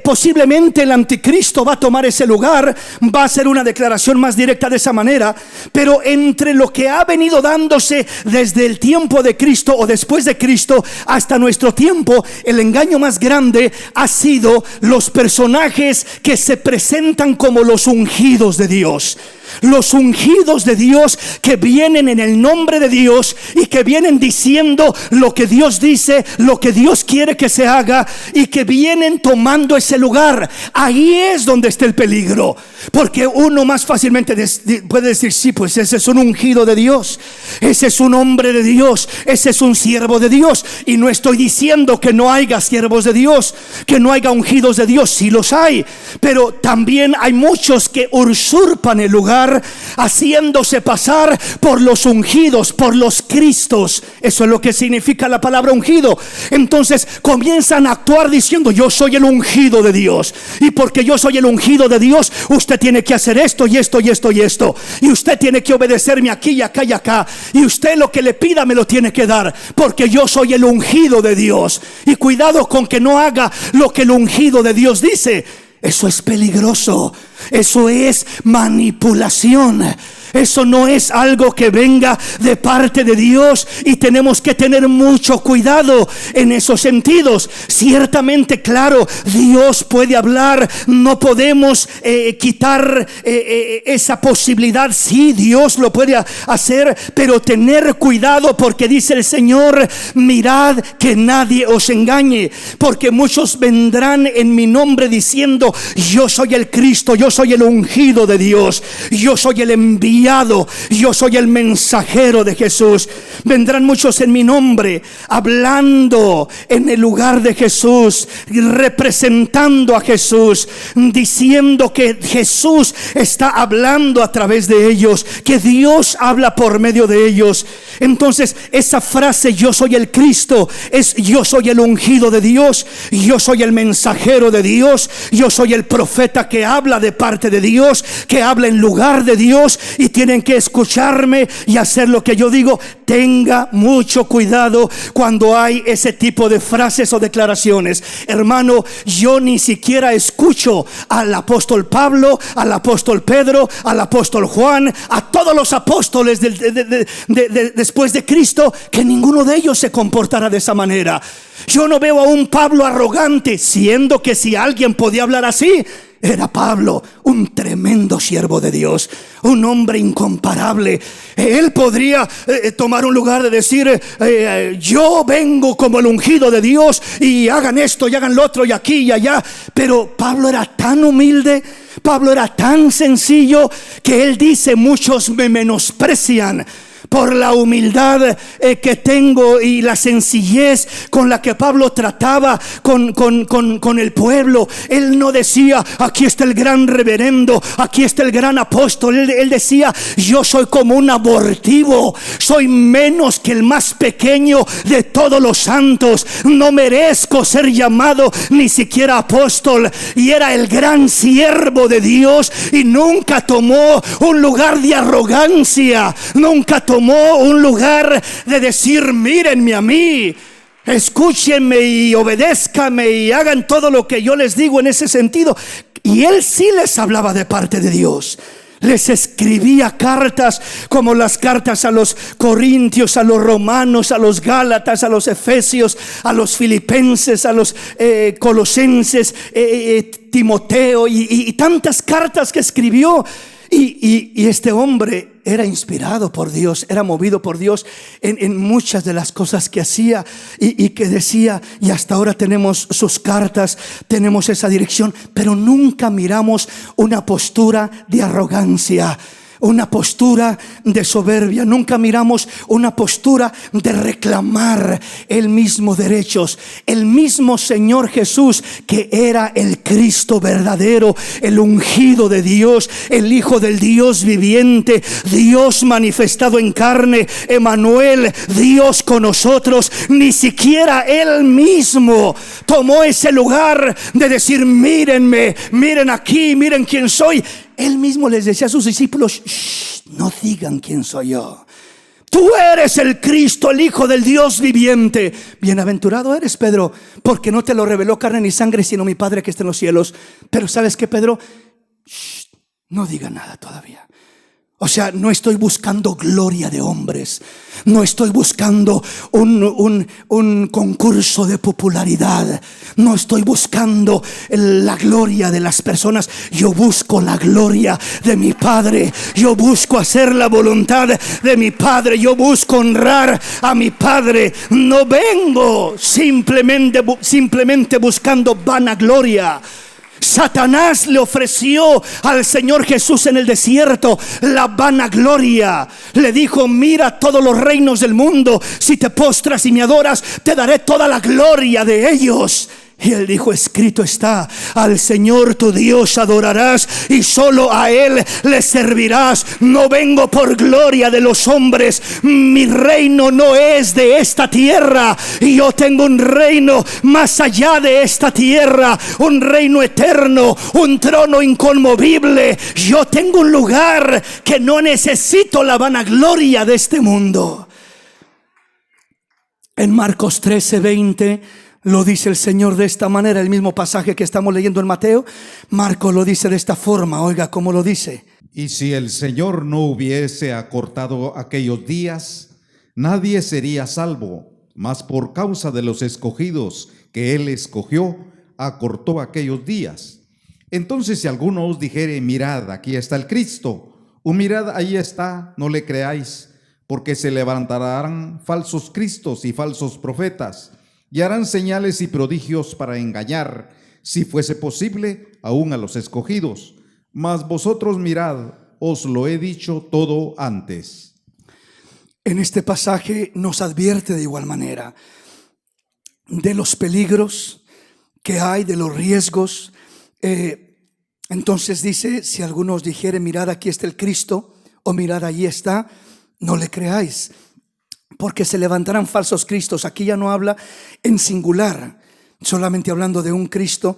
Posiblemente el anticristo va a tomar ese lugar, va a hacer una declaración más directa de esa manera. Pero entre lo que ha venido dándose desde el tiempo de Cristo o después de Cristo hasta nuestro tiempo, el engaño más grande ha sido los personajes que se presentan como los ungidos de Dios. Los ungidos de Dios que vienen en el nombre de Dios y que vienen diciendo lo que Dios dice, lo que Dios quiere que se haga, y que vienen tomando ese lugar. Ahí es donde está el peligro, porque uno más fácilmente puede decir: sí, pues ese es un ungido de Dios, ese es un hombre de Dios, ese es un siervo de Dios. Y no estoy diciendo que no haya siervos de Dios, que no haya ungidos de Dios. Sí los hay, pero también hay muchos que usurpan el lugar, haciéndose pasar por los ungidos, por los Cristos. Eso es lo que significa la palabra ungido. Entonces comienzan a actuar diciendo: yo soy el ungido de Dios, y porque yo soy el ungido de Dios, usted tiene que hacer esto y esto y esto y esto, y usted tiene que obedecerme aquí y acá y acá, y usted lo que le pida me lo tiene que dar, porque yo soy el ungido de Dios. Y cuidado con que no haga lo que el ungido de Dios dice. Eso es peligroso. Eso es manipulación. Eso no es algo que venga de parte de Dios, y tenemos que tener mucho cuidado en esos sentidos. Ciertamente, claro, Dios puede hablar, no podemos quitar esa posibilidad. Sí, Dios lo puede hacer, pero tener cuidado, porque dice el Señor: mirad que nadie os engañe, porque muchos vendrán en mi nombre diciendo yo soy el Cristo, yo soy el ungido de Dios, yo soy el enviado, yo soy el mensajero de Jesús. Vendrán muchos en mi nombre, hablando en el lugar de Jesús, representando a Jesús, diciendo que Jesús está hablando a través de ellos, que Dios habla por medio de ellos. Entonces esa frase yo soy el Cristo es yo soy el ungido de Dios, yo soy el mensajero de Dios, yo soy el profeta que habla de parte de Dios, que habla en lugar de Dios, y tienen que escucharme y hacer lo que yo digo. Tenga mucho cuidado cuando hay ese tipo de frases o declaraciones. Hermano, yo ni siquiera escucho al apóstol Pablo, al apóstol Pedro, al apóstol Juan, a todos los apóstoles después de Cristo, que ninguno de ellos se comportara de esa manera. Yo no veo a un Pablo arrogante, siendo que si alguien podía hablar así, era Pablo, un tremendo siervo de Dios, un hombre incomparable. Él podría tomar un lugar de decir, yo vengo como el ungido de Dios y hagan esto y hagan lo otro y aquí y allá. Pero Pablo era tan humilde, Pablo era tan sencillo, que él dice: muchos me menosprecian por la humildad que tengo y la sencillez con la que Pablo trataba con el pueblo. Él no decía: aquí está el gran reverendo, aquí está el gran apóstol. Él decía: yo soy como un abortivo, soy menos que el más pequeño de todos los santos, no merezco ser llamado ni siquiera apóstol. Y era el gran siervo de Dios, y nunca tomó un lugar de arrogancia, nunca tomó un lugar de decir: mírenme a mí, escúchenme y obedézcanme y hagan todo lo que yo les digo, en ese sentido. Y él sí les hablaba de parte de Dios. Les escribía cartas, como las cartas a los corintios, a los romanos, a los gálatas, a los efesios, a los filipenses, a los colosenses, Timoteo y tantas cartas que escribió. Y este hombre era inspirado por Dios, era movido por Dios en muchas de las cosas que hacía y que decía. Y hasta ahora tenemos sus cartas, tenemos esa dirección, pero nunca miramos una postura de arrogancia, una postura de soberbia. Nunca miramos una postura de reclamar el mismo derechos. El mismo Señor Jesús, que era el Cristo verdadero, el ungido de Dios, el Hijo del Dios viviente, Dios manifestado en carne, Emmanuel, Dios con nosotros. Ni siquiera Él mismo tomó ese lugar de decir: mírenme, miren aquí, miren quién soy. Él mismo les decía a sus discípulos: no digan quién soy yo. Tú eres el Cristo, el Hijo del Dios viviente. Bienaventurado eres, Pedro, porque no te lo reveló carne ni sangre, sino mi Padre que está en los cielos. Pero ¿sabes qué, Pedro? No diga nada todavía. O sea, no estoy buscando gloria de hombres, no estoy buscando un concurso de popularidad, no estoy buscando la gloria de las personas. Yo busco la gloria de mi Padre, yo busco hacer la voluntad de mi Padre, yo busco honrar a mi Padre. No vengo simplemente buscando vanagloria. Satanás le ofreció al Señor Jesús en el desierto la vanagloria. Le dijo: mira todos los reinos del mundo, si te postras y me adoras, te daré toda la gloria de ellos. Y él dijo: escrito está, al Señor tu Dios adorarás y solo a Él le servirás. No vengo por gloria de los hombres, mi reino no es de esta tierra. Y yo tengo un reino más allá de esta tierra, un reino eterno, un trono inconmovible. Yo tengo un lugar que no necesito la vanagloria de este mundo. En Marcos 13:20 lo dice el Señor de esta manera, el mismo pasaje que estamos leyendo en Mateo. Marcos lo dice de esta forma, oiga cómo lo dice: y si el Señor no hubiese acortado aquellos días, nadie sería salvo, mas por causa de los escogidos que Él escogió, acortó aquellos días. Entonces, si alguno os dijere: mirad, aquí está el Cristo, o mirad, ahí está, no le creáis, porque se levantarán falsos cristos y falsos profetas, y harán señales y prodigios para engañar, si fuese posible, aún a los escogidos. Mas vosotros mirad, os lo he dicho todo antes. En este pasaje nos advierte de igual manera de los peligros que hay, de los riesgos. Entonces dice: si alguno os dijere: mirad, aquí está el Cristo, o mirad, allí está, no le creáis, porque se levantarán falsos cristos. Aquí ya no habla en singular, solamente hablando de un Cristo,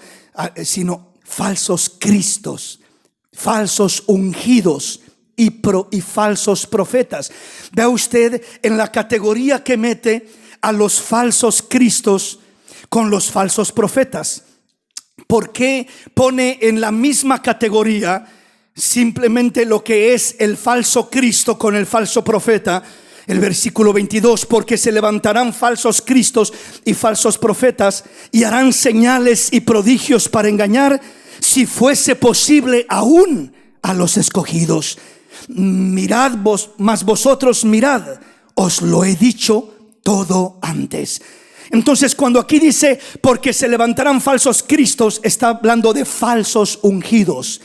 sino falsos cristos, falsos ungidos y falsos profetas. Vea usted en la categoría que mete a los falsos cristos con los falsos profetas. ¿Por qué pone en la misma categoría simplemente lo que es el falso Cristo con el falso profeta? El versículo 22: porque se levantarán falsos cristos y falsos profetas y harán señales y prodigios para engañar, si fuese posible aún a los escogidos. Mirad mas vosotros mirad, os lo he dicho todo antes. Entonces, cuando aquí dice, porque se levantarán falsos cristos, está hablando de falsos ungidos.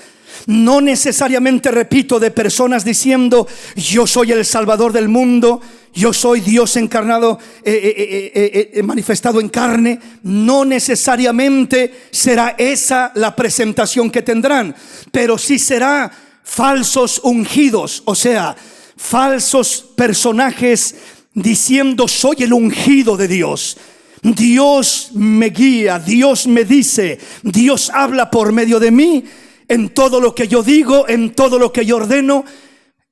No necesariamente, repito, de personas diciendo, yo soy el Salvador del mundo, yo soy Dios encarnado, manifestado en carne. No necesariamente será esa la presentación que tendrán, pero sí será falsos ungidos, o sea, falsos personajes diciendo, soy el ungido de Dios. Dios me guía, Dios me dice, Dios habla por medio de mí. En todo lo que yo digo, en todo lo que yo ordeno,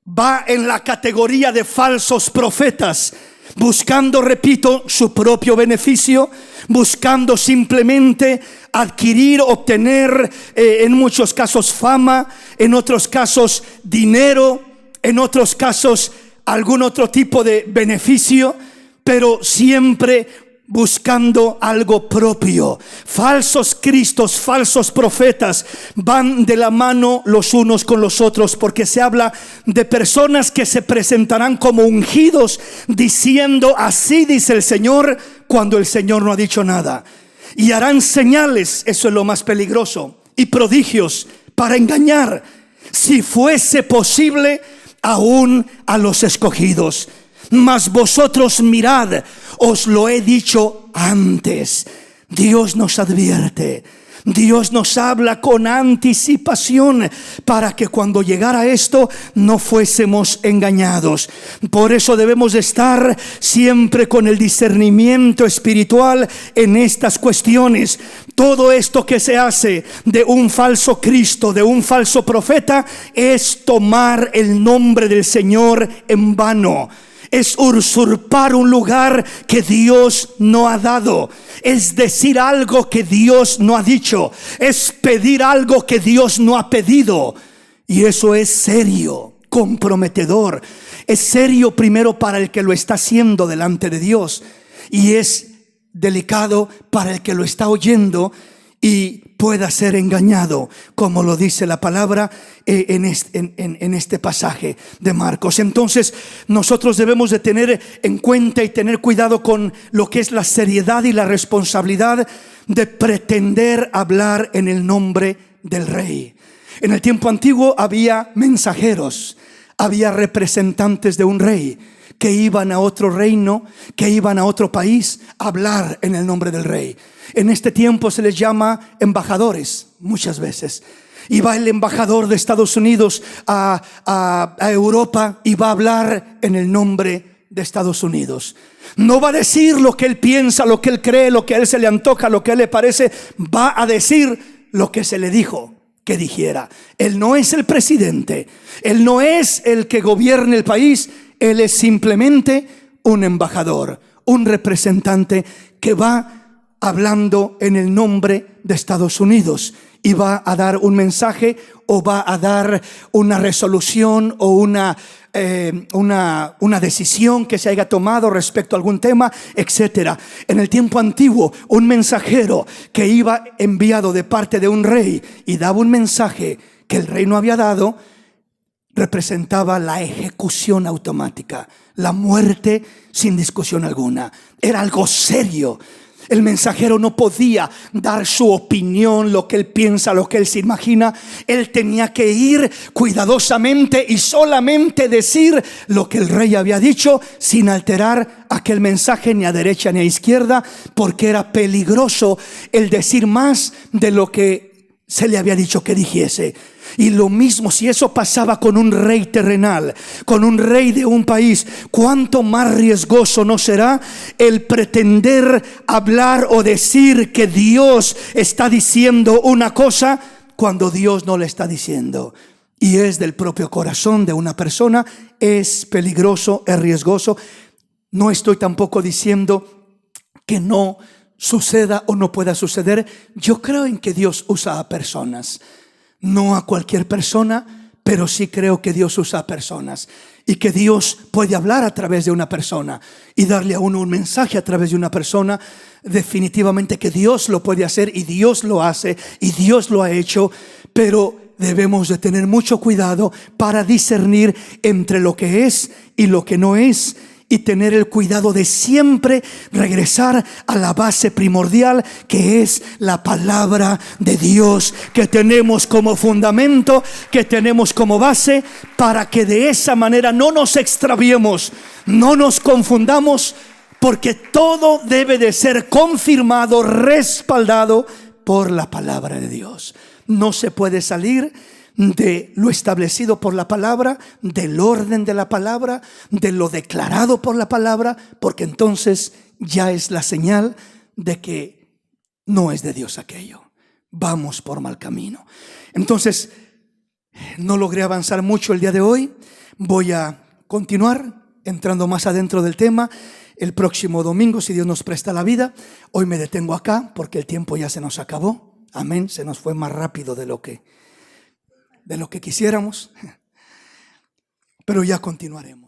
va en la categoría de falsos profetas, buscando, repito, su propio beneficio, buscando simplemente adquirir, obtener, en muchos casos fama, en otros casos dinero, en otros casos algún otro tipo de beneficio, pero siempre buscando algo propio. Falsos cristos, falsos profetas van de la mano los unos con los otros, porque se habla de personas que se presentarán como ungidos, diciendo, así dice el Señor, cuando el Señor no ha dicho nada. Y harán señales, eso es lo más peligroso, y prodigios para engañar, si fuese posible, aún a los escogidos. Mas vosotros mirad, os lo he dicho antes. Dios nos advierte, Dios nos habla con anticipación para que cuando llegara esto no fuésemos engañados. Por eso debemos estar siempre con el discernimiento espiritual en estas cuestiones. Todo esto que se hace de un falso Cristo, de un falso profeta, es tomar el nombre del Señor en vano. Es usurpar un lugar que Dios no ha dado. Es decir algo que Dios no ha dicho. Es pedir algo que Dios no ha pedido. Y eso es serio, comprometedor. Es serio primero para el que lo está haciendo delante de Dios. Y es delicado para el que lo está oyendo y pueda ser engañado, como lo dice la palabra en este pasaje de Marcos. Entonces nosotros debemos de tener en cuenta y tener cuidado con lo que es la seriedad y la responsabilidad de pretender hablar en el nombre del Rey. En el tiempo antiguo había mensajeros, había representantes de un rey que iban a otro reino, que iban a otro país a hablar en el nombre del Rey. En este tiempo se les llama embajadores muchas veces. Y va el embajador de Estados Unidos a Europa y va a hablar en el nombre de Estados Unidos. No va a decir lo que él piensa, lo que él cree, lo que a él se le antoja, lo que a él le parece. Va a decir lo que se le dijo que dijera. Él no es el presidente, él no es el que gobierne el país. Él es simplemente un embajador, un representante que va hablando en el nombre de Estados Unidos y va a dar un mensaje o va a dar una resolución o una decisión que se haya tomado respecto a algún tema, etcétera. En el tiempo antiguo, un mensajero que iba enviado de parte de un rey y daba un mensaje que el rey no había dado, representaba la ejecución automática, la muerte sin discusión alguna. Era algo serio. El mensajero no podía dar su opinión, lo que él piensa, lo que él se imagina. Él tenía que ir cuidadosamente y solamente decir lo que el rey había dicho, sin alterar aquel mensaje ni a derecha ni a izquierda, porque era peligroso el decir más de lo que se le había dicho que dijese. Y lo mismo si eso pasaba con un rey terrenal, con un rey de un país, cuánto más riesgoso no será el pretender hablar o decir que Dios está diciendo una cosa cuando Dios no le está diciendo. Y es del propio corazón de una persona. Es peligroso, es riesgoso. No estoy tampoco diciendo que no suceda o no pueda suceder. Yo creo en que Dios usa a personas. No a cualquier persona, pero sí creo que Dios usa personas y que Dios puede hablar a través de una persona y darle a uno un mensaje a través de una persona. Definitivamente que Dios lo puede hacer y Dios lo hace y Dios lo ha hecho, pero debemos de tener mucho cuidado para discernir entre lo que es y lo que no es, y tener el cuidado de siempre regresar a la base primordial, que es la palabra de Dios, que tenemos como fundamento, que tenemos como base, para que de esa manera no nos extraviemos, no nos confundamos, porque todo debe de ser confirmado, respaldado por la palabra de Dios. No se puede salir de lo establecido por la palabra, del orden de la palabra, de lo declarado por la palabra, porque entonces ya es la señal de que no es de Dios aquello. Vamos por mal camino. Entonces, no logré avanzar mucho el día de hoy. Voy a continuar entrando más adentro del tema el próximo domingo, si Dios nos presta la vida. Hoy me detengo acá porque el tiempo ya se nos acabó. Amén, se nos fue más rápido de lo que quisiéramos, pero ya continuaremos.